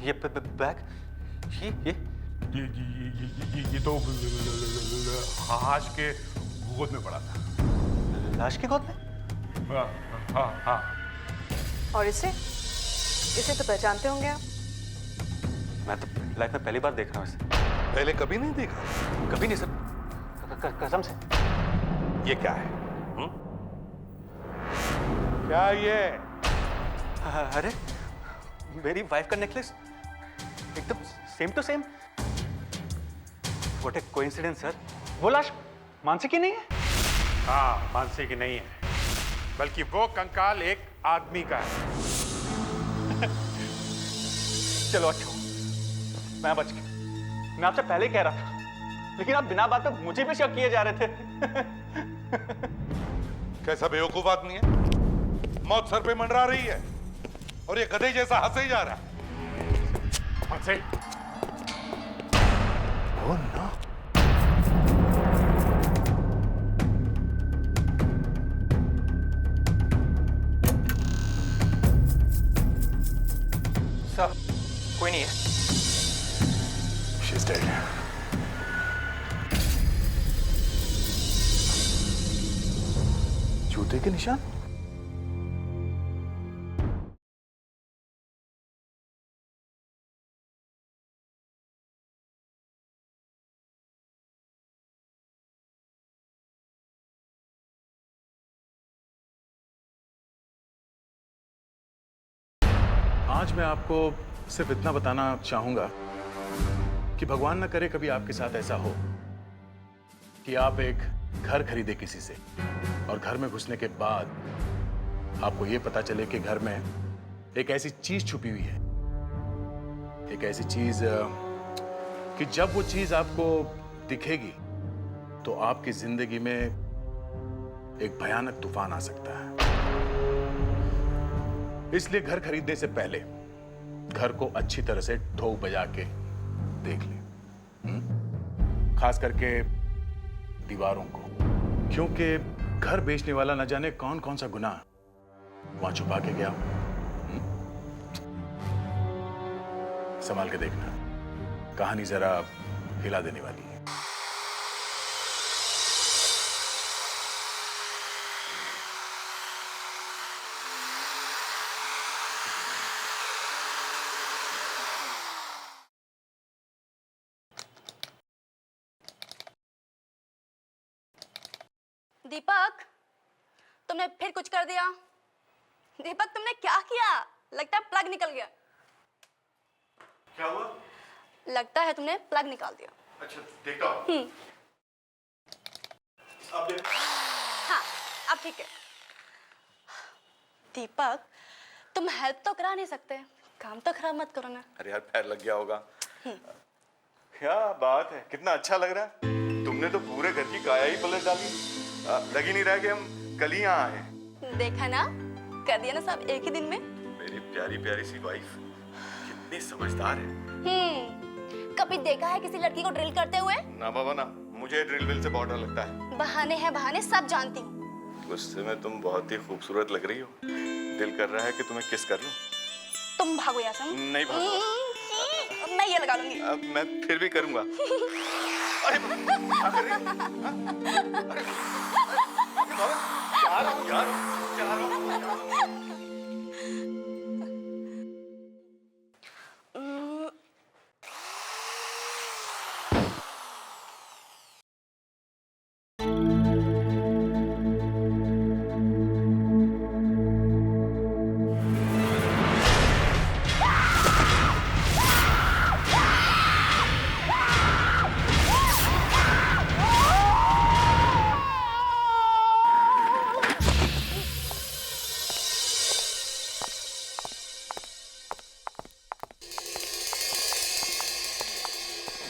ये बैग ये तो हाश के गोद में पड़ा था। लाश की गोद में? हाँ हाँ हाँ। और इसे तो पहचानते होंगे आप? मैं तो लाइफ में पहली बार देख रहा हूँ इसे। पहले कभी नहीं देखा? कभी नहीं सर, कसम से। ये क्या है? क्या ये? अरे मेरी वाइफ का नेकलेस एकदम same to same. What a coincidence sir. वो लाश मानसी की नहीं है? हाँ, मानसी की नहीं है, बल्कि वो कंकाल एक आदमी का है। चलो अच्छा, मैं बच गया। मैं आपसे पहले ही कह रहा था, लेकिन आप बिना बात पे मुझे भी शक किए जा रहे थे। कैसा बेवकूफ आदमी है, मौत सर पे मंडरा रही है और ये गधे जैसा हंसे ही जा रहा है। Mansi, Oh no. सर कोई नहीं है। She's dead. जूते के निशान? आज मैं आपको सिर्फ इतना बताना चाहूंगा कि भगवान न करे कभी आपके साथ ऐसा हो कि आप एक घर खरीदे किसी से और घर में घुसने के बाद आपको यह पता चले कि घर में एक ऐसी चीज छुपी हुई है, एक ऐसी चीज कि जब वो चीज आपको दिखेगी तो आपकी जिंदगी में एक भयानक तूफान आ सकता है। इसलिए घर खरीदने से पहले घर को अच्छी तरह से ठोक बजा के देख ले, खास करके दीवारों को, क्योंकि घर बेचने वाला न जाने कौन कौन सा गुनाह वहां छुपा के गया। संभाल के देखना, कहानी जरा हिला देने वाली है। दीपक, तुमने फिर कुछ कर दिया। दीपक, तुमने क्या किया? लगता है प्लग निकल गया। क्या हुआ? लगता है तुमने प्लग निकाल दिया। अच्छा, देखता हूं। अब देख। हाँ, अब ठीक है। दीपक, तुम हेल्प तो करा नहीं सकते, काम तो खराब मत करो ना। अरे यार, पैर लग गया होगा। क्या बात है, कितना अच्छा लग रहा है। तुमने तो पूरे घर की काया ही पलट डाली। लग ही नहीं रहा कि हम कल ही यहाँ आए। देखा ना, कर दिया ना सब एक ही दिन में। मेरी प्यारी प्यारी सी वाइफ कितनी समझदार है। कभी देखा है किसी लड़की को ड्रिल करते हुए? ना बाबा ना, मुझे ड्रिल विल से बहुत डर लगता है। बहाने हैं बहाने, सब जानती हूँ। गुस्से में तुम बहुत ही खूबसूरत लग रही हो। दिल कर रहा है कि तुम्हें किस कर लूं। तुम भागो यहाँ से। नहीं भागो। मैं ये लगा लूंगी। अब मैं फिर भी करूंगा। अरे क्या कर रही हो? अरे यार,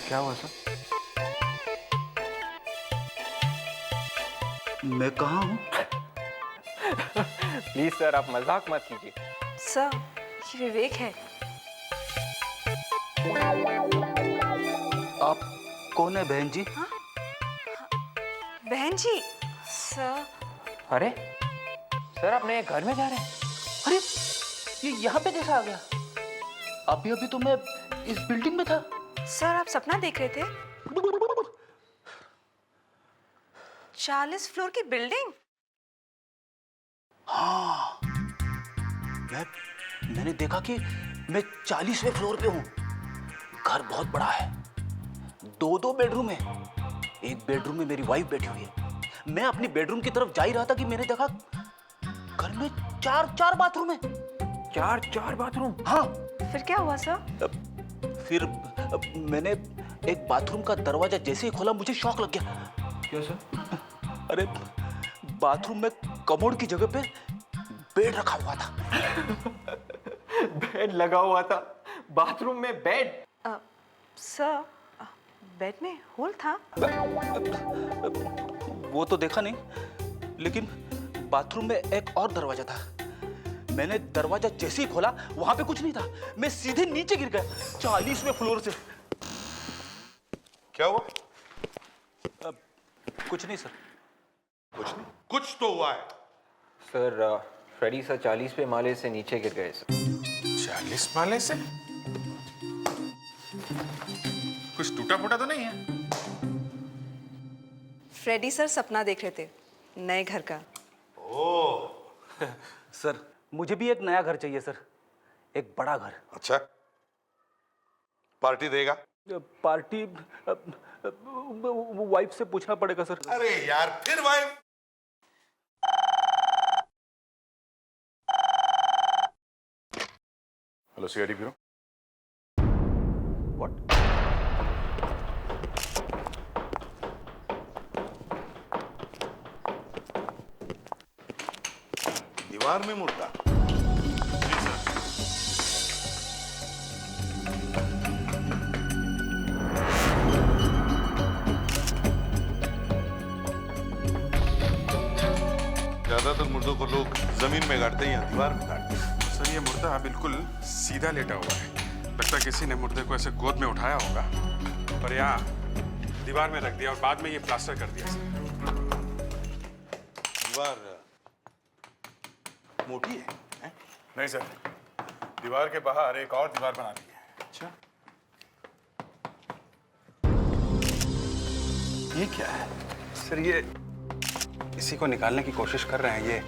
क्या हुआ सर? मैं कहाँ हूँ? प्लीज सर, आप मजाक मत कीजिए। सर, ये विवेक है। आप कौन है बहन जी? बहन जी? सर, अरे सर, अपने घर में जा रहे हैं? अरे ये यहाँ पे कैसा आ गया? अभी अभी तो मैं इस बिल्डिंग में था। सर आप सपना देख रहे थे? 40 फ्लोर की बिल्डिंग? हाँ, मैंने देखा कि मैं 40वें फ्लोर पे हूँ। घर बहुत बड़ा है, 2 बेडरूम है। एक बेडरूम में मेरी वाइफ बैठी हुई है। मैं अपनी बेडरूम की तरफ जा ही रहा था कि मैंने देखा घर में 4 बाथरूम है। 4 बाथरूम? हाँ। फिर क्या हुआ सर? फिर मैंने एक बाथरूम का दरवाजा जैसे ही खोला, मुझे शॉक लग गया। क्या सर? अरे बाथरूम में कमोड की जगह पे बेड रखा हुआ था। बेड लगा हुआ था बाथरूम में? बेड? सर बेड में होल था? वो तो देखा नहीं, लेकिन बाथरूम में एक और दरवाजा था। मैंने दरवाजा जैसे ही खोला, वहां पे कुछ नहीं था। मैं सीधे नीचे गिर गया 40वें फ्लोर से। क्या हुआ? कुछ नहीं सर। कुछ नहीं, कुछ तो हुआ है। सर फ्रेडी सर 40वें माले से नीचे गिर गए सर। 40 माले से? कुछ टूटा फूटा तो नहीं है? फ्रेडी सर सपना देख रहे थे नए घर का। सर मुझे भी एक नया घर चाहिए सर, एक बड़ा घर। अच्छा, पार्टी देगा? पार्टी वाइफ से पूछना पड़ेगा सर। अरे यार, फिर wife? Hello CID bureau. What? दीवार में मुर्दा? ज्यादातर मुर्दों को लोग जमीन में गाड़ते हैं या दीवार में गाड़ते हैं। सर ये मुर्दा बिल्कुल सीधा लेटा हुआ है। लगता है किसी ने मुर्दे को ऐसे गोद में उठाया होगा और यहाँ दीवार में रख दिया और बाद में ये प्लास्टर कर दिया सर। दीवार मोटी है? नहीं सर, दीवार के बाहर एक और दीवार बना दी है। अच्छा, ये क्या है सर? ये इसी को निकालने की कोशिश कर रहे हैं।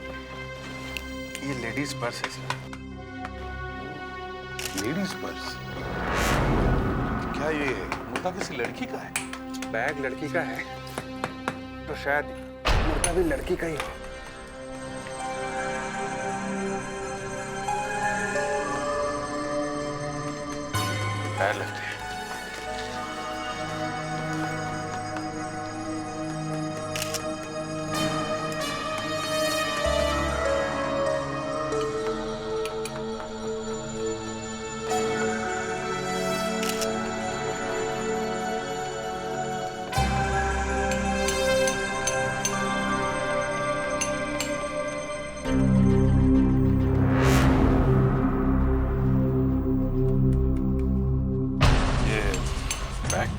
ये लेडीज पर्स है सर। Ladies purse? क्या ये मुर्दा किसी लड़की का है? बैग लड़की का है तो शायद मुर्दा भी लड़की का ही हो। पैर लगते हैं।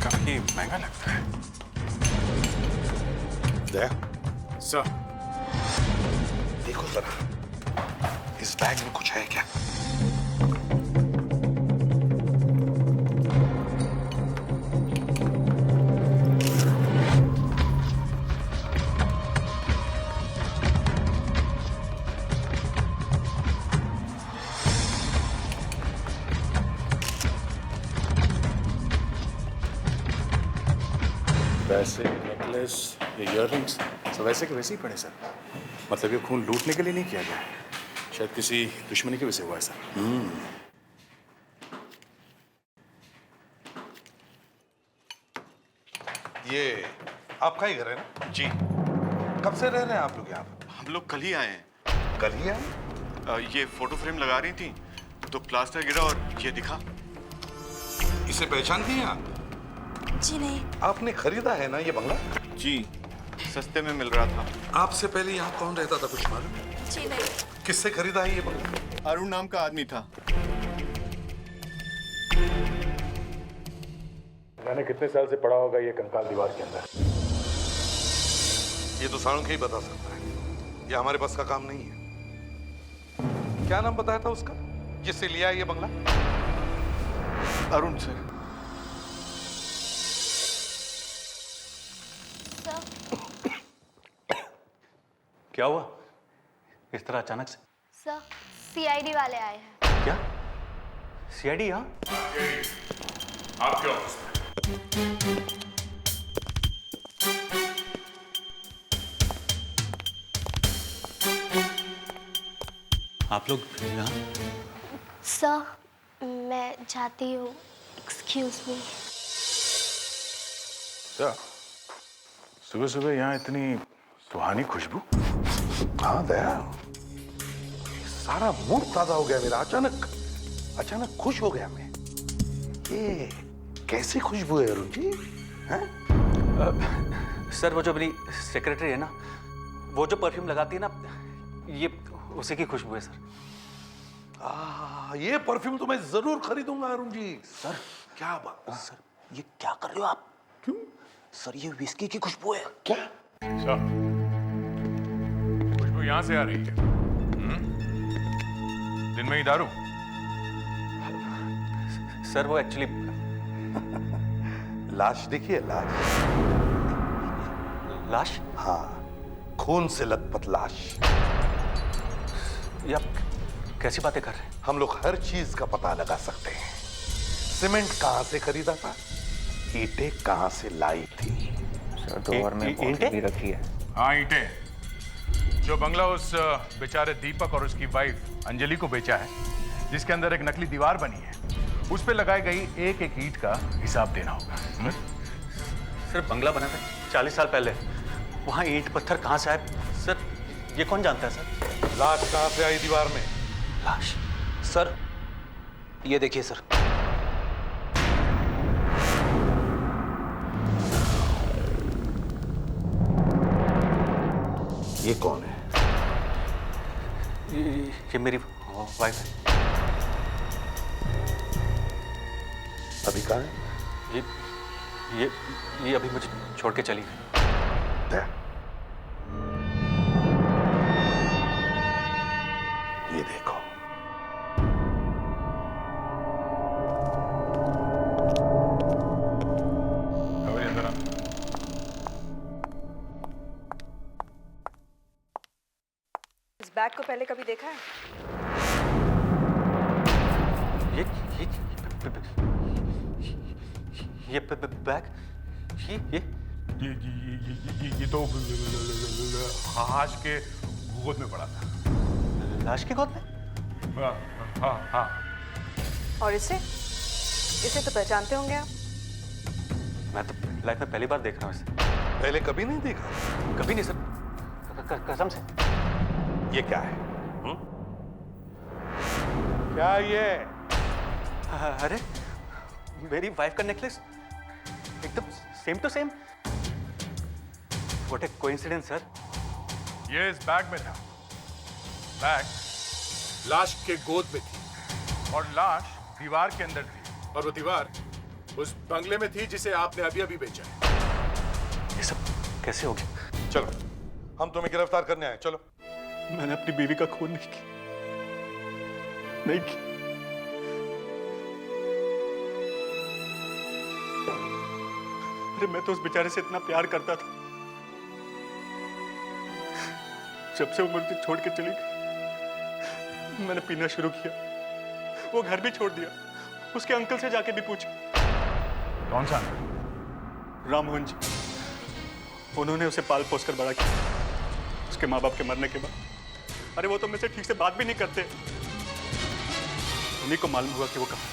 काफी महंगा लगता है। दया, सर देखो जरा, इस बैग में कुछ है क्या? वैसे नेकलेस, ये इयररिंग्स सब वैसे के वैसे ही पड़े सर। मतलब ये खून लूटने के लिए नहीं किया गया है, शायद किसी दुश्मनी की वजह से हुआ है सर। ये आपका ही घर है ना? जी। कब से रह रहे हैं आप लोग यहाँ पे? हम लोग कल ही आए हैं। कल ही आए? ये फोटो फ्रेम लगा रही थी तो प्लास्टर गिरा और ये दिखा। इसे पहचानती हैं आप? जी नहीं। आपने खरीदा है ना ये बंगला? जी, सस्ते में मिल रहा था। आपसे पहले यहाँ कौन रहता था, कुछ मालूम? जी नहीं। किससे खरीदा है ये बंगला? अरुण नाम का आदमी था। मैंने कितने साल से पड़ा होगा ये कंकाल दीवार के अंदर। ये तो साळुंखे ही बता सकता है, ये हमारे पास का काम नहीं है। क्या नाम बताया था उसका जिससे लिया ये बंगला? अरुण सर। क्या हुआ इस तरह अचानक से? सर सीआईडी वाले आए हैं। क्या सीआईडी? यहाँ आपके ऑफिस में। आप लोग यहाँ? सर मैं जाती हूँ, एक्सक्यूज मी। क्या सुबह सुबह यहाँ इतनी सुहानी खुशबू? हाँ दया, सारा मूड ताजा हो गया मेरा। अचानक खुश हो गया मैं। ये कैसी खुशबू है अरुण जी? हैं? सर वो जो मेरी सेक्रेटरी है ना, वो जो परफ्यूम लगाती है ना, ये उसी की खुशबू है सर। ये परफ्यूम तो मैं जरूर खरीदूंगा अरुण जी। सर क्या बात? सर ये क्या कर रहे हो आप? क्यों? सर ये विस्की की खुशबू है। क्या? अच्छा, खुशबू यहाँ से आ रही है। दिन में ही दारू? सर वो एक्चुअली लाश देखिए, लाश। लाश? हाँ, खून से लथपथ लाश। ये आप कैसी बातें कर रहे हैं? हम लोग हर चीज का पता लगा सकते हैं। सीमेंट कहां से खरीदा था, ईंटें कहां से लाई थी। सर ड्रॉअर में ईंटें? भी रखी है। हाँ, ईंटें। जो बंगला उस बेचारे दीपक और उसकी वाइफ अंजलि को बेचा है, जिसके अंदर एक नकली दीवार बनी है, उस पे लगाई गई एक एक ईंट का हिसाब देना होगा। सर बंगला बना था 40 साल पहले, वहाँ ईंट पत्थर कहाँ से आए सर, ये कौन जानता है सर? लाश कहां से आई दीवार में? लाश? सर ये देखिए सर। ये कौन है? ये मेरी वाइफ है। अभी कहां है? ये अभी मुझे छोड़ के चली गई। दया, ये देखो। इस बैग को पहले कभी देखा है? ये बैग, ये तो लाश के गोद में पड़ा था। लाश की गोद में? हाँ। और इसे तो पहचानते होंगे आप। मैं तो लाइफ में पहली बार देख रहा हूँ इसे। पहले कभी नहीं देखा? कभी नहीं सर, कसम से। ये क्या है? क्या ये? अरे मेरी वाइफ का नेकलेस, एकदम same to same. What a coincidence sir. ये इस बैग में था। बैग लाश के गोद में थी और लाश दीवार के अंदर थी, और वो दीवार उस बंगले में थी जिसे आपने अभी अभी बेचा है। ये सब कैसे हो गया? चलो, हम तुम्हें गिरफ्तार करने आए। चलो। मैंने अपनी बीवी का खून नहीं किया, नहीं किया। अरे मैं तो उस बेचारे से इतना प्यार करता था। जब से वो मुझे छोड़ के चली गई, मैंने पीना शुरू किया। वो घर भी छोड़ दिया। उसके अंकल से जाके भी पूछा। कौन सा? राममोहन जी। उन्होंने उसे पाल पोस कर बड़ा किया उसके माँ बाप के मरने के बाद। अरे वो तो मुझसे ठीक से बात भी नहीं करते। उन्हीं को मालूम हुआ कि वो कहाँ।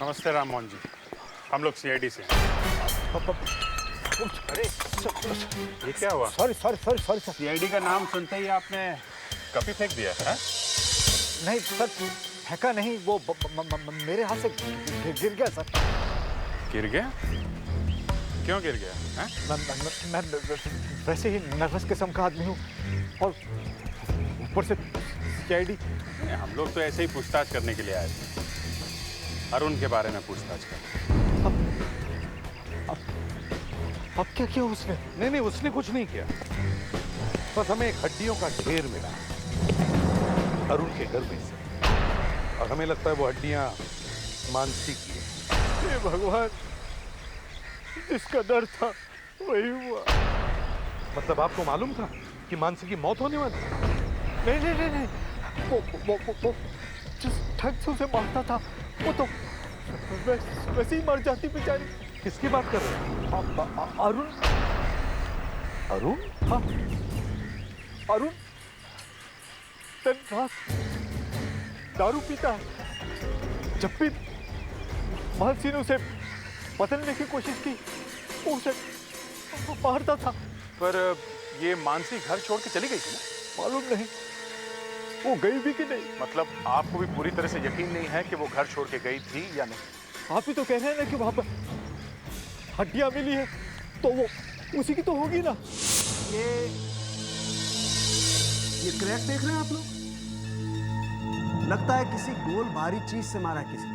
नमस्ते राममोहन जी, हम लोग सीआईडी से। अरे ये क्या हुआ? Sorry sir. सीआईडी का नाम सुनते ही आपने कॉपी फेंक दिया है? नहीं सर, फेंका नहीं, वो मेरे हाथ से गिर गया सर। गिर गया? क्यों गिर गया? मैं वैसे ही नर्वस किस्म का आदमी हूँ, और ऊपर से सीआईडी। हम लोग तो ऐसे ही पूछताछ करने के लिए आए थे, अरुण के बारे में पूछताछ कर। अब क्या किया उसने? नहीं, उसने कुछ नहीं किया। बस हमें एक हड्डियों का ढेर मिला अरुण के घर में से। और हमें लगता है वो हड्डियां मानसी की है। हे भगवान, जिसका डर था वही हुआ। मतलब आपको मालूम था कि मानसी की मौत होने वाली? नहीं नहीं नहीं नहीं, वो जिस ढंग से उसे मारता था वो तो वैसे ही मर जाती बेचारी। किसकी बात कर रहे हैं? अरुण। अरुण? हाँ, अरुण दिन रात दारू पीता है। जब भी मानसी ने उसे बदलने की कोशिश की वो उसे मारता था। पर ये मानसी घर छोड़ के चली गई थी ना? मालूम नहीं वो गई भी कि नहीं। मतलब आपको भी पूरी तरह से यकीन नहीं है कि वो घर छोड़ के गई थी या नहीं? आप ही तो कह रहे हैं ना कि वहां पर हड्डियां मिली है, तो वो उसी की तो होगी ना। ये क्रैक देख रहे हैं आप लोग? लगता है किसी गोल भारी चीज से मारा किसी ने।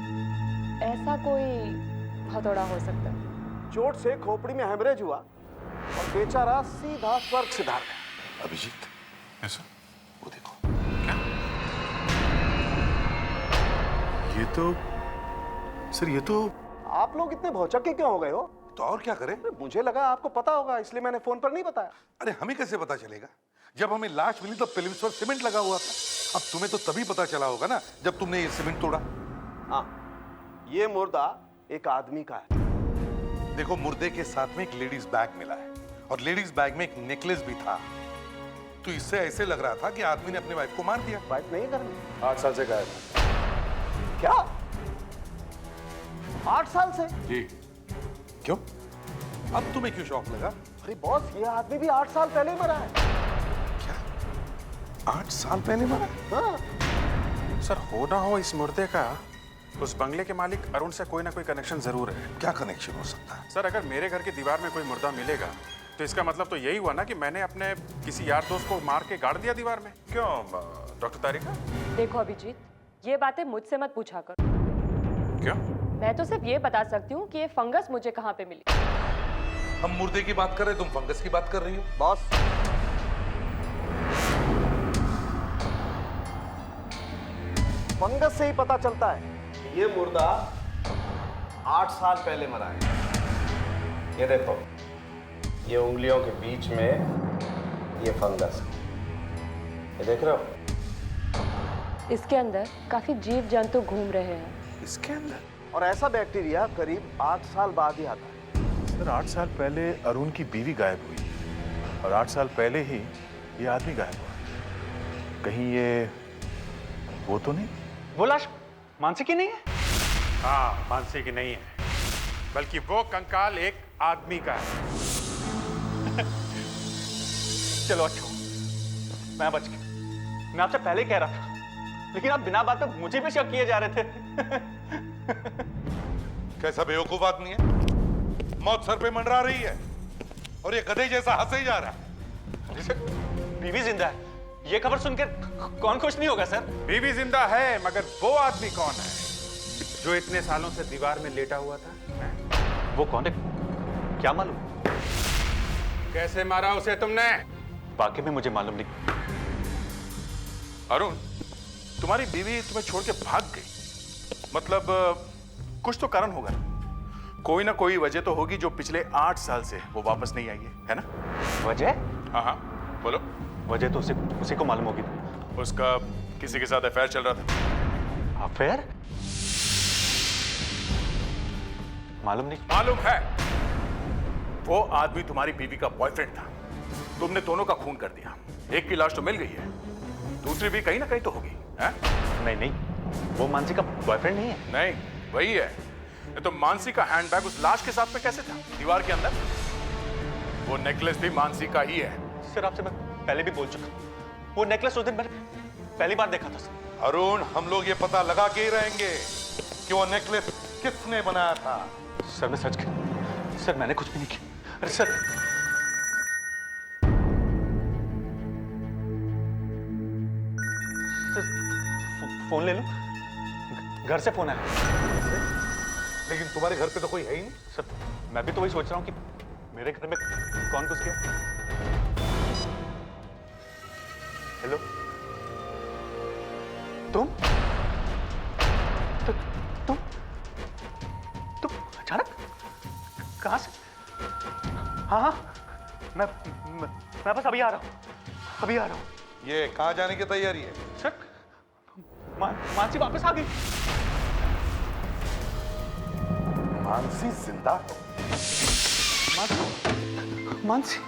ऐसा कोई हथौड़ा हो सकता है। चोट से खोपड़ी में हेमरेज हुआ और बेचारा सीधा स्वर्ग सिधार गया। अभिजीत, ऐसा वो देखो। ये तो सर, ये तो आप लोग इतने भौचक्के क्यों हो गए हो? तो और क्या करें? मुझे लगा आपको पता होगा, इसलिए मैंने फोन पर नहीं बताया। अरे हमें कैसे पता चलेगा? जब हमें लाश मिली तो फिल्म्स पर सीमेंट लगा हुआ था। अब तुम्हें तो तभी पता चला होगा ना जब तुमने ये सीमेंट तोड़ा। हाँ, ये मुर्दा एक आदमी का है। देखो, मुर्दे के साथ में एक लेडीज बैग मिला है और लेडीज बैग में एक नेकलेस भी था। तो इससे ऐसे लग रहा था कि आदमी ने अपनी वाइफ को मार दिया। वाइफ नहीं करनी। 8 साल से गायब है। क्या? 8 साल से? जी। क्यों? अब तुम्हें क्यों शौक लगा? अरे बॉस, ये आदमी भी 8 साल पहले मरा है। क्या 8 साल पहले मरा? हाँ। सर, हो ना हो इस मुर्दे का उस बंगले के मालिक अरुण से कोई ना कोई कनेक्शन जरूर है। क्या कनेक्शन हो सकता है? सर, अगर मेरे घर की दीवार में कोई मुर्दा मिलेगा तो इसका मतलब तो यही हुआ ना कि मैंने अपने किसी यार दोस्त को मार के गाड़ दिया दीवार में। क्यों डॉक्टर तारिका? देखो अभिजीत, ये बातें मुझसे मत पूछा कर। क्यों? मैं तो सिर्फ ये बता सकती हूँ कि ये फंगस मुझे कहाँ पे मिली। हम मुर्दे की बात कर रहे, तुम फंगस की बात कर रही हो। बॉस, फंगस से ही पता चलता है ये मुर्दा 8 साल पहले मरा है। ये देखो, ये उंगलियों के बीच में ये फंगस, ये देख रहे हो? इसके अंदर काफी जीव जंतु घूम रहे हैं। इसके अंदर? और ऐसा बैक्टीरिया करीब 8 साल बाद ही आता है। सर, 8 साल पहले अरुण की बीवी गायब हुई और 8 साल पहले ही ये आदमी गायब हुआ। कहीं ये वो तो नहीं? वो लाश मानसी की नहीं है? हाँ, मानसी की नहीं है, बल्कि वो कंकाल एक आदमी का है। चलो अच्छा हुआ, मैं बच गया। मैं आपसे पहले ही कह रहा था, लेकिन आप बिना बात पे मुझे भी शक किए जा रहे थे। कैसा बेवकूफ आदमी है। मौत सर पे मंडरा रही है और ये गधे जैसा हंसे ही जा रहा है। जैसे बीवी जिंदा है, ये खबर सुनकर कौन खुश नहीं होगा सर? बीवी जिंदा है, मगर वो आदमी कौन है जो इतने सालों से दीवार में लेटा हुआ था? वो कौन है क्या मालूम? कैसे मारा उसे तुमने? वाकई में मुझे मालूम नहीं। अरुण, तुम्हारी बीवी तुम्हें छोड़ के भाग गई, मतलब कुछ तो कारण होगा ना? कोई ना कोई वजह तो होगी जो पिछले 8 साल से वो वापस नहीं आई है ना? वजह? हाँ हाँ, बोलो। वजह तो उसी को मालूम होगी। उसका किसी के साथ अफेयर चल रहा था। अफेयर? मालूम नहीं। मालूम है, वो आदमी तुम्हारी बीवी का बॉयफ्रेंड था। तुमने दोनों का खून कर दिया। एक की लाश तो मिल गई है, दूसरी भी कहीं ना कहीं तो होगी। है? नहीं नहीं, वो मानसी का बॉयफ्रेंड नहीं है। नहीं, वही है। ये तो मानसी का हैंडबैग उस लाश के साथ में कैसे था दीवार के अंदर? वो नेकलेस भी मानसी का ही है। सर, आपसे मैं पहले भी बोल चुका, वो नेकलेस उस दिन मैंने पहली बार देखा था सर। अरुण, हम लोग ये पता लगा के ही रहेंगे कि वो नेकलेस किसने बनाया था। सर, मैं सच कह, सर मैंने कुछ भी नहीं किया। अरे सर, फोन ले लो, घर से फोन आया। लेकिन तुम्हारे घर पे तो कोई है ही नहीं। सर, मैं भी तो वही सोच रहा हूँ कि मेरे घर में कौन घुस गया। हेलो, तुम? कहाँ से? हाँ हाँ, मैं बस अभी आ रहा हूँ। ये कहाँ जाने की तैयारी है? सर, मानसी वापस आ गई। मानसी जिंदा? मानसी,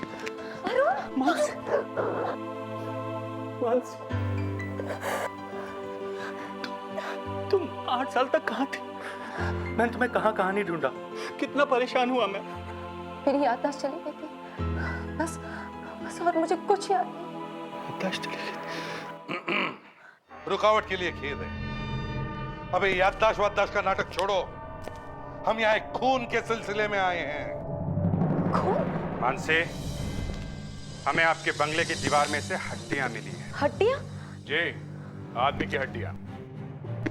तुम 8 साल तक कहाँ थी? मैंने तुम्हें कहाँ नहीं ढूंढा, कितना परेशान हुआ मैं। मेरी याददाश्त चली गई थी, बस और मुझे कुछ याद नहीं। याददाश्त चली गई। रुकावट के लिए खेद है। अबे याददाश्त वाददाश्त का नाटक छोड़ो, हम यहाँ एक खून के सिलसिले में आए हैं। खून? मानसी, हमें आपके बंगले की दीवार में से हड्डियां मिली हैं। हड्डियां? जी, आदमी की हड्डियां।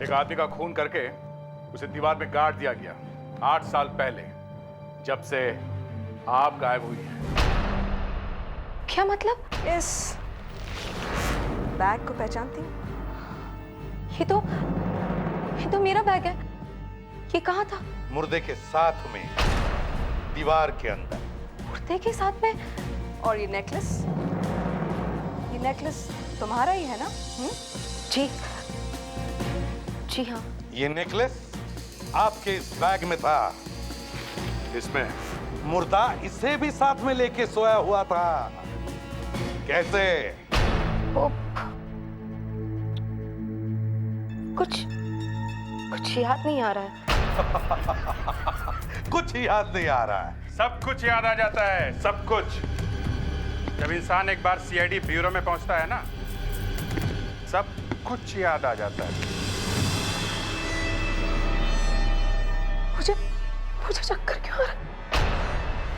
एक आदमी का खून करके उसे दीवार में गाड़ दिया गया 8 साल पहले, जब से आप गायब हुई हैं। क्या मतलब? इस बैग को पहचानती हूँ? ये तो मेरा बैग है। ये कहाँ था? मुर्दे के साथ में, दीवार के अंदर। मुर्दे के साथ में? और ये नेकलेस तुम्हारा ही है ना? जी हाँ। ये नेकलेस आपके इस बैग में था। इसमें मुर्दा इसे भी साथ में लेके सोया हुआ था। कैसे? कुछ याद नहीं आ रहा है। कुछ याद नहीं आ रहा है। सब कुछ याद आ जाता है, सब कुछ। जब इंसान एक बार सीआईडी ब्यूरो में पहुंचता है ना, सब कुछ याद आ जाता है। मुझे चक्कर क्यों आ रहा है?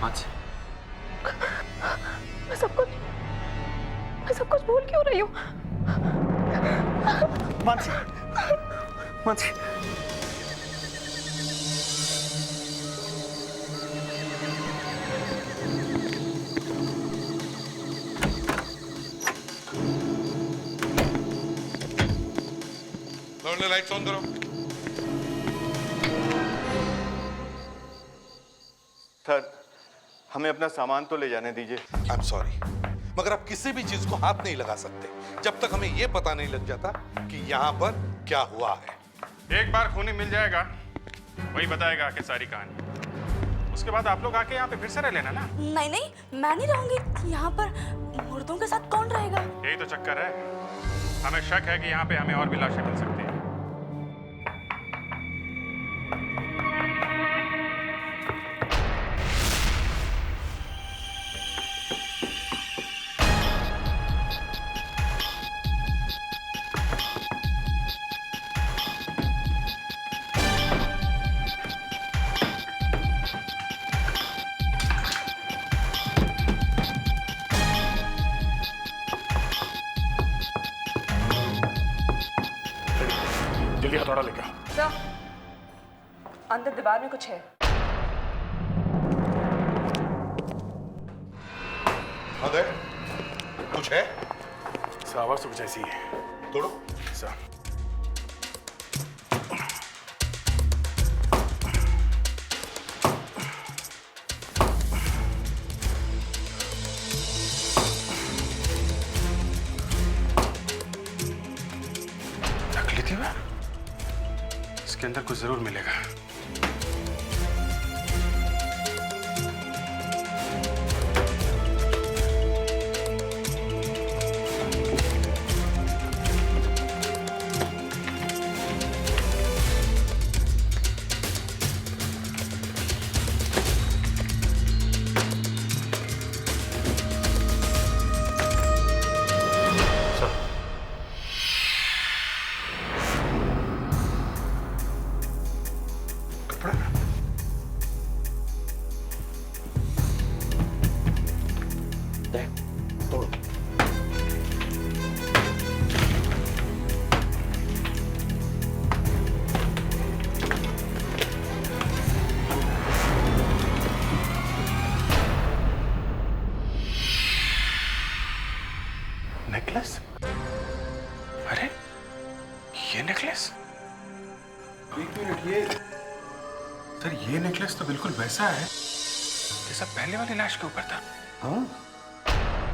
मानसी, मैं सब कुछ भूल क्यों रही हूँ? मानसी, लाइट्स ऑन करो। सर, हमें अपना सामान तो ले जाने दीजिए। आई एम सॉरी, मगर आप किसी भी चीज को हाथ नहीं लगा सकते जब तक हमें यह पता नहीं लग जाता कि यहाँ पर क्या हुआ है। एक बार खूनी मिल जाएगा, वही बताएगा आके सारी कहानी। उसके बाद आप लोग आके यहाँ पे फिर से रह लेना ना। नहीं, मैं नहीं रहूंगी यहाँ पर। मुर्दों के साथ कौन रहेगा? यही तो चक्कर है। हमें शक है कि यहाँ पे हमें और भी लाशें मिल सकती हैं। जल्दी हथौड़ा लेके आओ। सर, अंदर दीवार में कुछ है। अरे कुछ है? आवाज तो कुछ ऐसी है। तोड़ो। सर, नकली थी वह? इसके अंदर कुछ जरूर मिलेगा। नेकलेस? अरे, ये नेकलेस? एक मिनट, ये सर, ये नेकलेस तो बिल्कुल वैसा है ये सब पहले वाली लाश के ऊपर था। हाँ,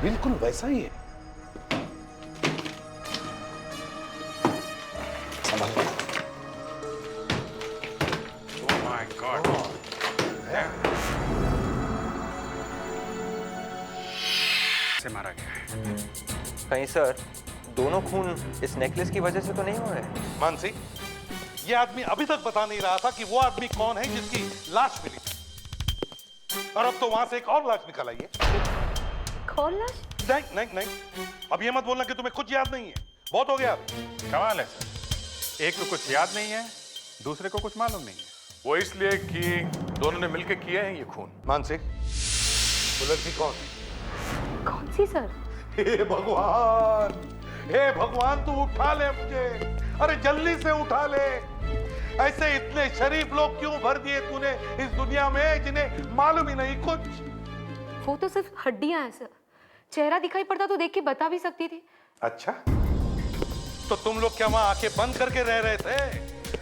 बिल्कुल वैसा ही है। Oh my God. से मारा गया है। कहीं सर दोनों खून इस नेकलेस की वजह से तो नहीं हो रहे? मानसी, ये आदमी अभी तक बता नहीं रहा था कि वो आदमी कौन है जिसकी लाश मिली, और अब तो वहां से एक और लाश निकल आई है। कौन लाश? नहीं नहीं नहीं, अब ये मत बोलना कि तुम्हें कुछ याद नहीं है। बहुत हो गया। कमाल है सर, एक को कुछ याद नहीं है, दूसरे को कुछ मालूम नहीं है। वो इसलिए कि दोनों ने मिलकर किए हैं ये खून। मानसी, वो लड़की कौन है? कौन सी सर? हे भगवान, हे भगवान, तू उठा ले मुझे। अरे जल्दी से उठा ले। ऐसे इतने शरीफ लोग क्यों भर दिए तूने इस दुनिया में जिन्हें मालूम ही नहीं कुछ। वो तो सिर्फ हड्डियां हैं सर, चेहरा दिखाई पड़ता तो देख के बता भी सकती थी। अच्छा, तो तुम लोग क्या वहां आंखें बंद करके रह रहे थे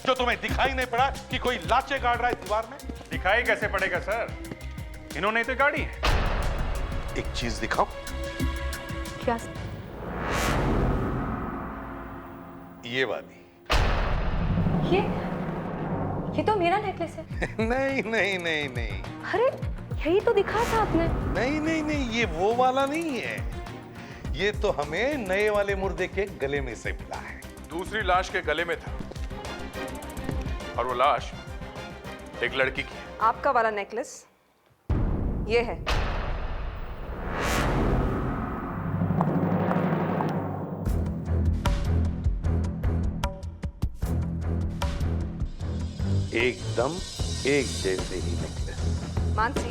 जो तुम्हें दिखाई नहीं पड़ा कि कोई लाशें गाड़ रहा है दीवार में? दिखाई कैसे पड़ेगा सर, इन्होंने तो गाड़ी है। एक चीज दिखाओ। क्या सर? ये वाली। ये तो मेरा नेकलेस है। नहीं नहीं नहीं नहीं अरे यही तो दिखा था आपने। नहीं नहीं नहीं, ये वो वाला नहीं है। ये तो हमें नए वाले मुर्दे के गले में से मिला है। दूसरी लाश के गले में था, और वो लाश एक लड़की की है। आपका वाला नेकलेस ये है। एकदम एक जैसे ही नेकलेस। मानसी,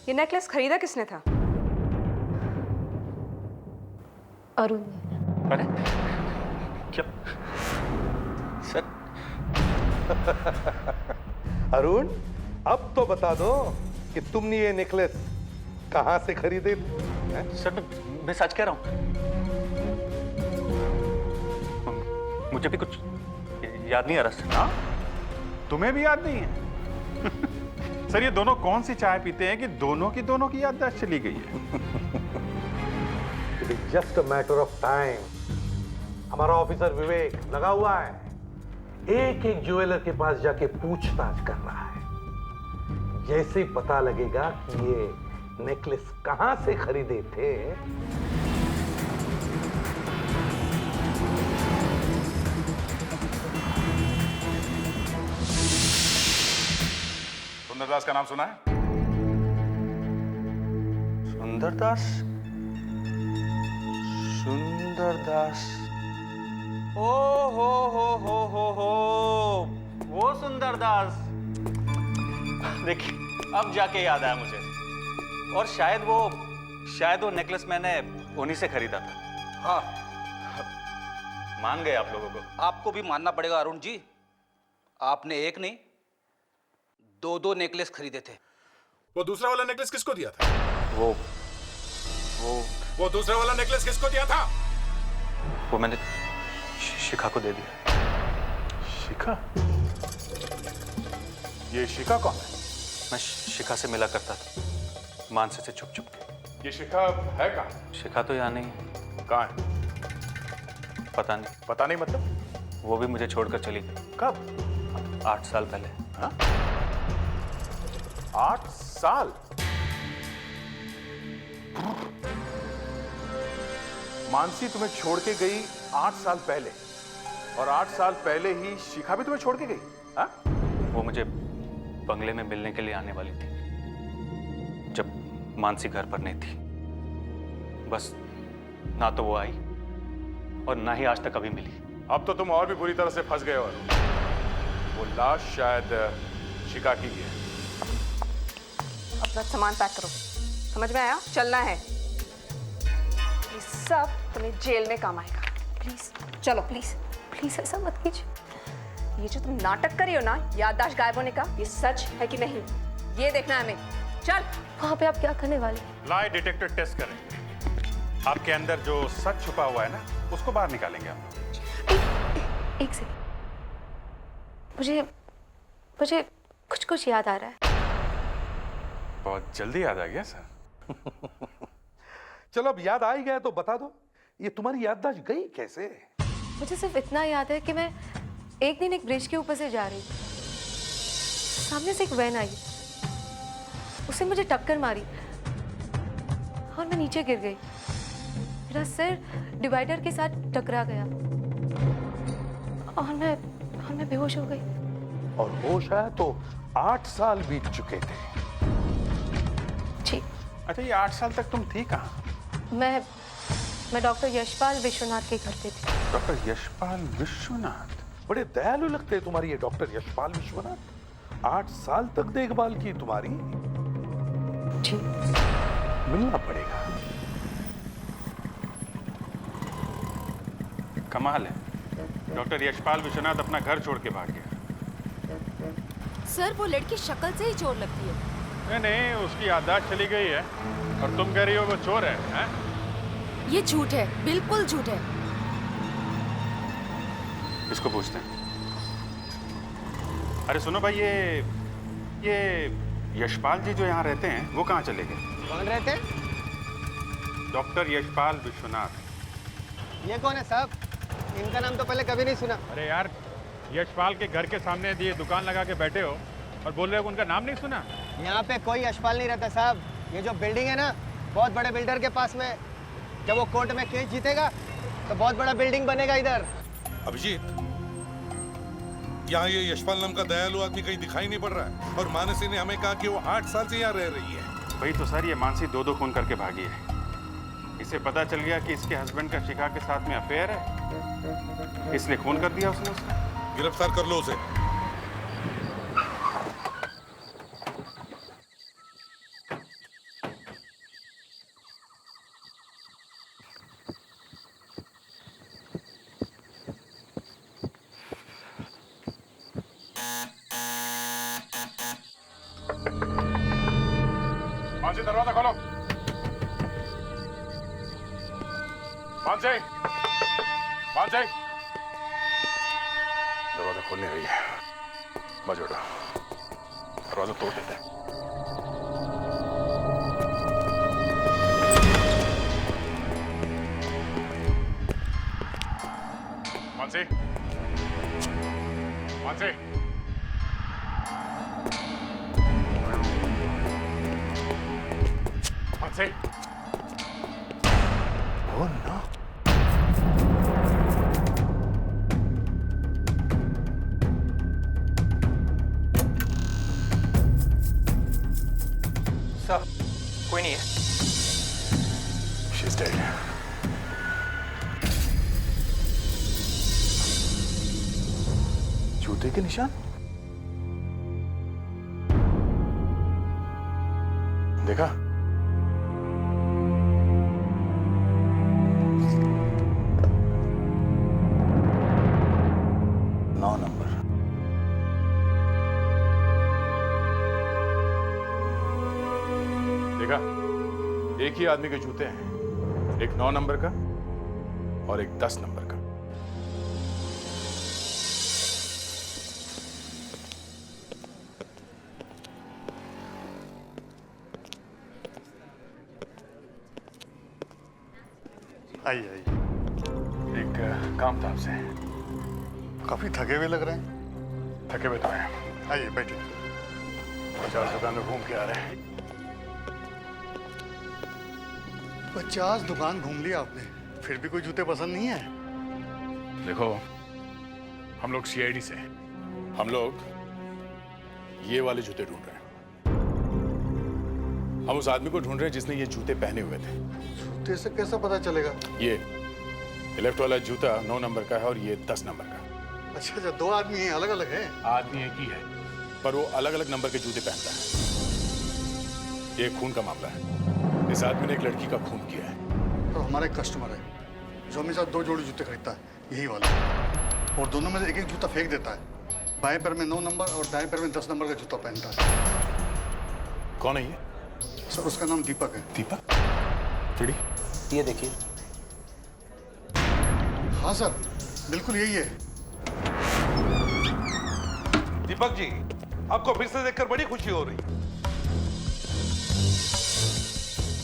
ये नेकलेस खरीदा किसने था? अरुण ने। अरे क्या सर? अरुण, अब तो बता दो कि तुमने ये नेकलेस कहां से खरीदे थे? सर मैं सच कह रहा हूँ, मुझे भी कुछ याद नहीं आ रहा सर। हाँ? तुम्हें भी याद नहीं है? सर ये दोनों कौन सी चाय पीते हैं कि दोनों की याददाश्त चली गई है? It is just a matter of time. हमारा ऑफिसर विवेक लगा हुआ है, एक एक ज्वेलर के पास जाके पूछताछ कर रहा है। जैसे ही पता लगेगा कि ये नेकलेस कहां से खरीदे थे, सुंदरदास का नाम सुना है? सुंदरदास? सुंदरदास? ओ हो, वो सुंदरदास। देखिए अब जाके याद आया मुझे, और शायद वो नेकलेस मैंने उन्हीं से खरीदा था। हाँ, मान गए आप लोगों को? आपको भी मानना पड़ेगा अरुण जी, आपने एक नहीं दो नेकलेस खरीदे थे। वो दूसरा वाला नेकलेस किसको दिया था? वो दूसरा वाला नेकलेस किसको दिया था? वो मैंने शिखा को दे दिया। शिखा? ये शिखा कौन है? मैं शिखा से मिला करता था, मानसी से छुप छुप के। ये शिखा है कहाँ? शिखा तो यहाँ नहीं। कहाँ है? पता नहीं। पता नहीं मतलब? वो भी मुझे छोड़कर चली गई। कब? 8 साल पहले। हाँ? 8 साल? मानसी तुम्हें छोड़ के गई 8 साल पहले, और 8 साल पहले ही शिखा भी तुम्हें छोड़ के गई? हाँ? वो मुझे बंगले में मिलने के लिए आने वाली थी जब मानसी घर पर नहीं थी। बस ना तो वो आई और ना ही आज तक कभी मिली। अब तो तुम और भी बुरी तरह से फंस गए हो। वो लाश शायद शिखा की है। अपना सामान पैक करो, समझ में आया? चलना है। ये सब तुम्हें जेल में काम आएगा। प्लीज चलो, प्लीज प्लीज ऐसा मत कीजिए। ये जो तुम नाटक कर रही हो ना, याददाश्त गायब होने का, ये सच है कि नहीं, ये देखना है हमें। चल। वहां पे आप क्या करने वाले? लाई डिटेक्टर टेस्ट करेंगे। आपके अंदर जो सच छुपा हुआ है ना, उसको बाहर निकालेंगे हम। एक सेकंड, मुझे कुछ याद आ रहा है। बहुत जल्दी याद आ गया सर। चलो अब याद आ ही गया तो बता दो, ये तुम्हारी याददाश्त गई कैसे? मुझे सिर्फ इतना याद है कि मैं एक दिन एक ब्रिज के ऊपर से जा रही थी, सामने से एक वैन आई, उसने मुझे टक्कर मारी और मैं नीचे गिर गई। मेरा सिर डिवाइडर के साथ टकरा गया और मैं बेहोश हो गई। और होश आया तो 8 साल बीत चुके थे। जी। अच्छा, ये 8 साल तक तुम थी कहाँ? मैं डॉक्टर यशपाल विश्वनाथ के घर पे थी। डॉक्टर यशपाल विश्वनाथ? बड़े दयालु लगते हैं तुम्हारी ये डॉक्टर यशपाल विश्वनाथ। 8 साल तक देखभाल की तुम्हारी। जी। मिलना पड़ेगा। कमाल है, डॉक्टर यशपाल विश्वनाथ अपना घर छोड़ के भाग गया। सर, वो लड़की शक्ल से ही चोर लगती है। नहीं, उसकी याददाश्त चली गई है और तुम कह रही हो वो चोर है, हैं? ये झूठ है, बिल्कुल झूठ है। इसको पूछते हैं। अरे सुनो भाई, ये यशपाल जी जो यहाँ रहते हैं वो कहाँ चले गए? कौन रहते? डॉक्टर यशपाल विश्वनाथ। ये कौन है साहब? इनका नाम तो पहले कभी नहीं सुना। अरे यार, यशपाल के घर के सामने ये दुकान लगा के बैठे हो और बोल रहे हो उनका नाम नहीं सुना? यहाँ पे कोई यशपाल नहीं रहता साहब। ये जो बिल्डिंग है ना, बहुत बड़े बिल्डर के पास में। जब वो कोर्ट में केस जीतेगा तो बहुत बड़ा बिल्डिंग बनेगा इधर। अभिजीत, यहाँ ये यशपाल नाम का दयालु आदमी कहीं दिखाई नहीं पड़ रहा है और मानसी ने हमें कहा कि वो 8 साल से यहाँ रह रही है। वही तो सर, ये मानसी 2 खून करके भागी है। इसे पता चल गया कि इसके हस्बैंड का शिखा के साथ में अफेयर है, इसलिए खून कर दिया उसने उसे। गिरफ्तार कर लो उसे। मानसी, दरवाजा खोलो। मानसी, मानसी, दरवाजा खोलने रही है। बाजू हटो, दरवाजा तोड़ देते हैं। Mansi, Mansi, Mansi. Oh no. Sir, कोई नहीं है। She's dead. जूते के निशान? देखा? देखा, एक ही आदमी के जूते हैं, एक 9 नंबर का और एक 10 नंबर का। आइए आइए। एक काम था आपसे। काफी थके हुए लग रहे हैं। थके हुए तो हैं। आइए बैठिए। 50 दुकान में घूम के आ रहे हैं। 50 दुकान घूम लिया आपने, फिर भी कोई जूते पसंद नहीं है? देखो, हम लोग CID से हैं। हम लोग ये वाले जूते ढूंढ रहे हैं। हम उस आदमी को ढूंढ रहे हैं जिसने ये जूते पहने हुए थे। जूते से कैसा पता चलेगा? ये लेफ्ट वाला जूता 9 नंबर का है और ये 10 नंबर का। अच्छा अच्छा, 2 आदमी हैं, अलग अलग हैं? आदमी एक ही है, पर वो अलग अलग नंबर के जूते पहनता है। ये खून का मामला है। इस आदमी ने एक लड़की का खून किया है। तो हमारा एक कस्टमर है जो हमेशा 2 जोड़ी जूते खरीदता है, यही वाला, और दोनों में से एक एक जूता फेंक देता है। बाएं पैर में 9 नंबर और दाएं पैर में 10 नंबर का जूता पहनता है। कौन है ये? सर, उसका नाम दीपक है। दीपक? फिर ये देखिए। हाँ सर, बिल्कुल यही है। दीपक जी, आपको फिर से देखकर बड़ी खुशी हो रही।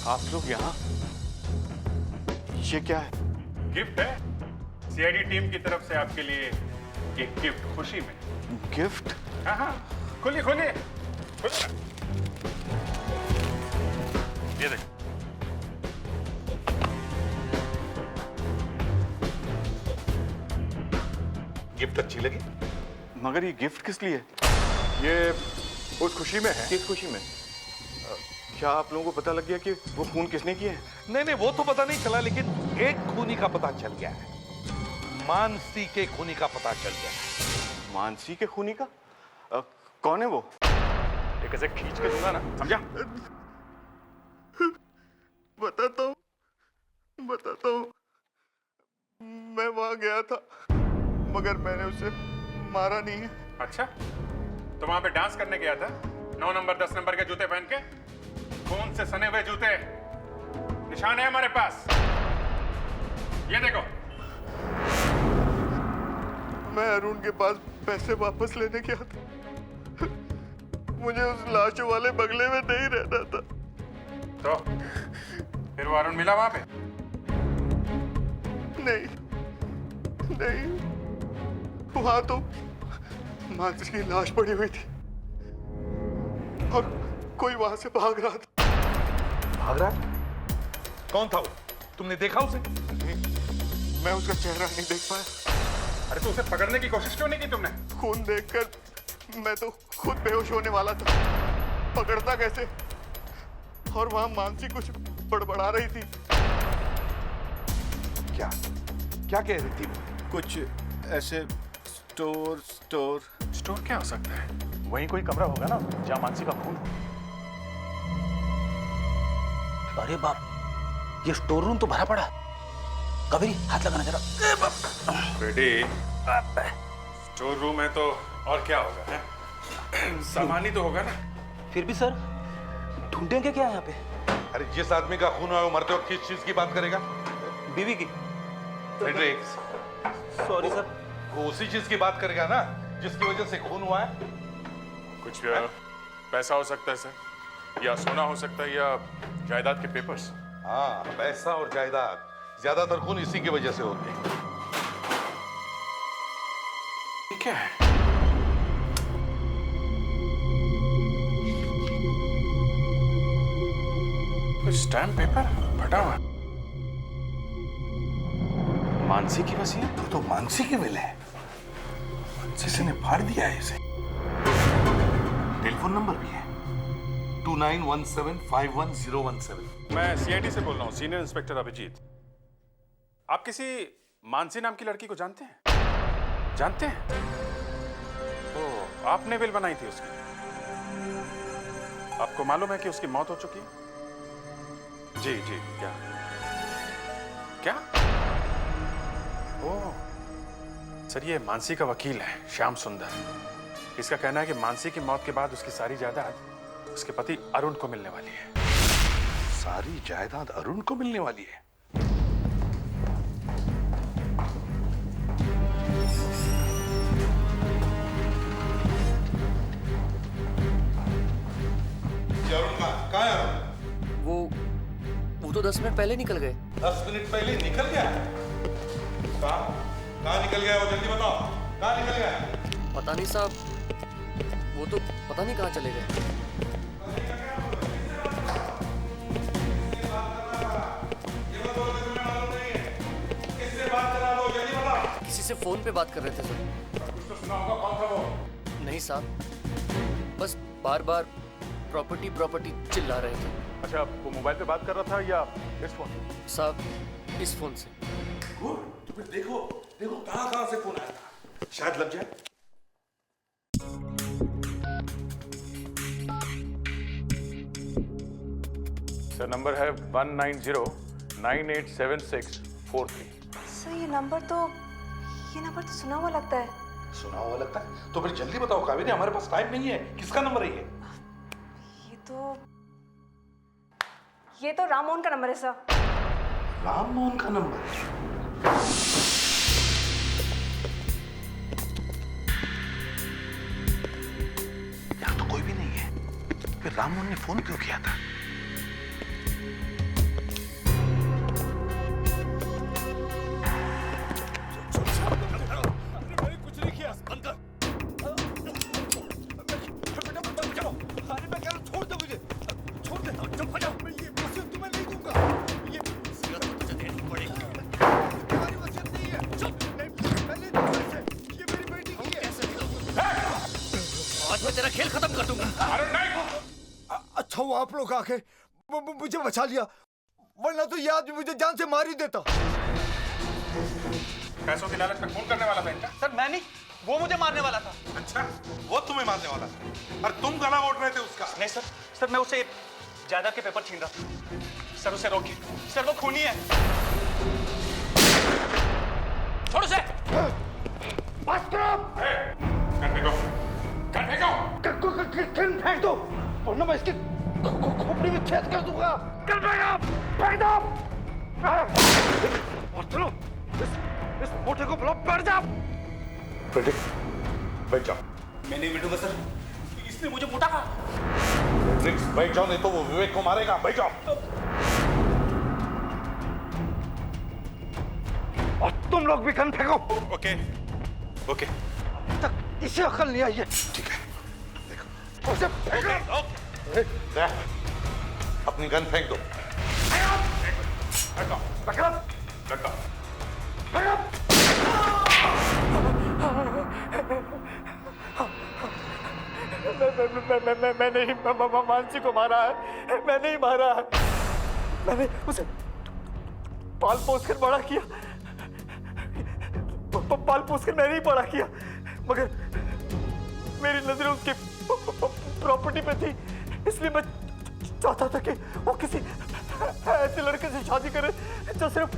आप लोग यहाँ? ये क्या है? गिफ्ट है सीआईडी टीम की तरफ से आपके लिए एक गिफ्ट, खुशी में। गिफ्ट? हाँ हाँ, खोलिए खोलिए खोलिए। ये देखो। गिफ्ट अच्छी लगी? मगर ये गिफ्ट किस लिए? ये उस खुशी में है। किस खुशी में? क्या आप लोगों को पता लग गया कि वो खून किसने किए हैं? नहीं नहीं, वो तो पता नहीं चला, लेकिन एक खूनी का पता चल गया है। मानसी के खूनी का पता चल गया है। मानसी के खूनी का? कौन है वो? एक ऐसे खींच के दूंगा ना, समझा? बताता हूँ। मैं वहां गया था, मगर मैंने उसे मारा नहीं है। अच्छा, तो वहां पे डांस करने गया था 9 नंबर 10 नंबर के जूते पहन के? खून से सने हुए जूते, निशान है हमारे पास, ये देखो। मैं अरुण के पास पैसे वापस लेने गया था। मुझे उस लाश वाले बंगले में नहीं रहना था। तो फिर वो अरुण मिला वहां पे? नहीं, वहां तो मानसी की लाश पड़ी हुई थी और कोई वहां से भाग रहा था। भाग रहा? कौन था वो? तुमने देखा उसे? मैं उसका चेहरा नहीं देख पाया। अरे तो उसे पकड़ने की कोशिश क्यों नहीं की तुमने? खून देखकर मैं तो खुद बेहोश होने वाला था। पकड़ता कैसे? और वहां मानसी कुछ बड़बड़ा रही थी। क्या कह रही थी वो? कुछ ऐसे स्टोर क्या हो सकता है? वहीं कोई कमरा होगा ना जहाँ मानसी का खून हो। अरे बाप, ये स्टोर रूम तो भरा पड़ा है। कबीरी, हाथ लगाना जरा। बेटी, स्टोर रूम है तो और क्या होगा है? सामान ही तो होगा ना। फिर भी सर, ढूंढेंगे क्या यहाँ पे? अरे जिस आदमी का खून हुआ है वो मरते वक्त किस चीज की बात करेगा? बीवी की। Fredericks, sorry sir. वो उसी चीज की बात करेगा ना जिसकी वजह से खून हुआ है। कुछ पैसा हो सकता है सर, या सोना हो सकता है, या जायदाद के पेपर्स। हाँ, पैसा और जायदाद, ज्यादातर खून इसी की वजह से होते हैं। ये क्या है? स्टैम्प पेपर फटा हुआ। मानसी की वसीयत? तो मानसी की विल है, किसी ने फाड़ दिया है इसे। टेलीफोन नंबर भी है 2917511017। मैं सीआईडी से बोल रहा हूँ, सीनियर इंस्पेक्टर अभिजीत। आप किसी मानसी नाम की लड़की को जानते हैं? जानते हैं? तो आपने विल बनाई थी उसकी। आपको मालूम है कि उसकी मौत हो चुकी है? जी जी। क्या? ओह सर, ये मानसी का वकील है, श्याम सुंदर। इसका कहना है कि मानसी की मौत के बाद उसकी सारी जायदाद उसके पति अरुण को मिलने वाली है। सारी जायदाद अरुण को मिलने वाली है? अरुण कहाँ है? वो तो 10 मिनट पहले निकल गए। 10 मिनट पहले निकल गया? कहाँ निकल गया वो? जल्दी बताओ, कहाँ निकल गया? पता नहीं साहब, वो तो पता नहीं कहाँ चले गए। किसी से फोन पे बात कर रहे थे सर। कुछ तो सुना होगा, कौन था वो? नहीं साहब, बस बार बार प्रॉपर्टी चिल्ला रहे थे। अच्छा, वो मोबाइल पे बात कर रहा था या इस फोन? साहब, इस फोन से। तो फिर देखो कहाँ से फोन आया था, शायद लग जाए। सर, नंबर है 1909876343। सर ये नंबर तो सुना हुआ लगता है। सुना हुआ लगता है? तो फिर जल्दी बताओ कावेरी, हमारे पास टाइम नहीं है। किसका नंबर है ये? ये तो राम मोहन का नंबर है सर। राम मोहन का नंबर? यहाँ तो कोई भी नहीं है। फिर राम मोहन ने फोन क्यों किया था? मैं तेरा खेल खत्म कर दूंगा। अच्छा हुआ आप लोग आके मुझे बचा लिया, वरना तो ये आदमी मुझे जान से मार ही देता। पैसों की लालच में खून करने वाला था इनका? सर मैं नहीं, वो मुझे मारने वाला था। अच्छा, वो तुम्हें मारने वाला था और तुम गला घोट रहे थे उसका? नहीं सर, सर मैं उसे जायदाद के पेपर छीन रहा था। सर उसे रोकिए, सर वो खूनी है। छोड़ उसे। बस करो। गन फेंको, गन फेंको। गन फेंक दो, वरना मैं इसकी खोपड़ी में छेद कर दूंगा। गन फेंक दो। और चलो, इस मोटे को बुलाओ, बैठ जाओ। फ्रेडरिक, बैठ जाओ। मैं नहीं बैठूंगा सर, इसने मुझे मोटा कहा। फ्रेडरिक, बैठ जाओ, नहीं तो वो विवेक को मारेगा। बैठ जाओ। और तुम लोग भी गन फेंको। Okay, okay. अभी तक इसे अकल नहीं आई है। ठीक है, देखो। उसे फेंको। ले, अपनी गन फेंक दो। फेंको, फेंको। फेंको। मैं नहीं मानसी को मारा है, मैं नहीं मारा है। मैंने उसे पाल पोस कर बड़ा किया, पाल पोस कर मैंने ही बड़ा किया, मगर मेरी नजरें उसकी प्रॉपर्टी पे थी, इसलिए मैं चाहता था कि वो किसी ऐसे लड़के से शादी करे जो सिर्फ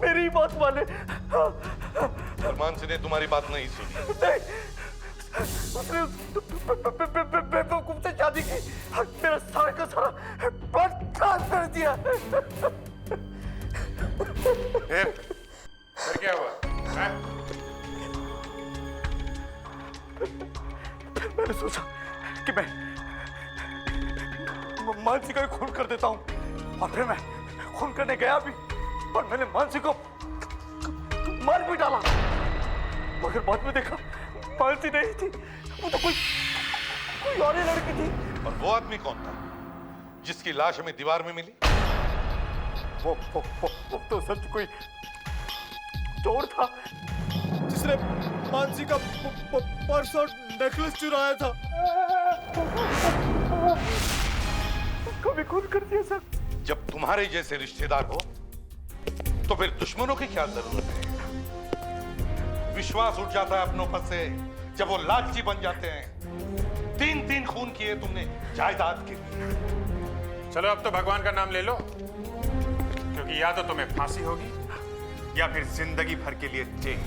मेरी ही बात माने। मानसी ने तुम्हारी बात नहीं सुनी। नहीं, उसने बेवकूफ से शादी की, मेरा सारा का सारा बर्बाद कर दिया। फिर क्या हुआ? हैं? मैंने सोचा कि मैं मानसी का खून कर देता हूँ, और फिर मैं खून करने गया भी, और मैंने मानसी को मार भी डाला, मगर बाद में देखा मानसी नहीं थी, वो तो कोई और ही लड़की थी। और वो आदमी कौन था जिसकी लाश हमें दीवार में मिली? वो तो सच कोई चोर था जिसने मानसी का पर्स और नेकलेस चुराया था। उसको भी खून कर दिया सर। जब तुम्हारे जैसे रिश्तेदार हो तो फिर दुश्मनों की क्या जरूरत है? विश्वास उठ जाता है अपनों पर से जब वो लालची बन जाते हैं। 3 खून किए तुमने जायदाद के लिए। चलो अब तो भगवान का नाम ले लो, क्योंकि या तो तुम्हें फांसी होगी या फिर जिंदगी भर के लिए जेल।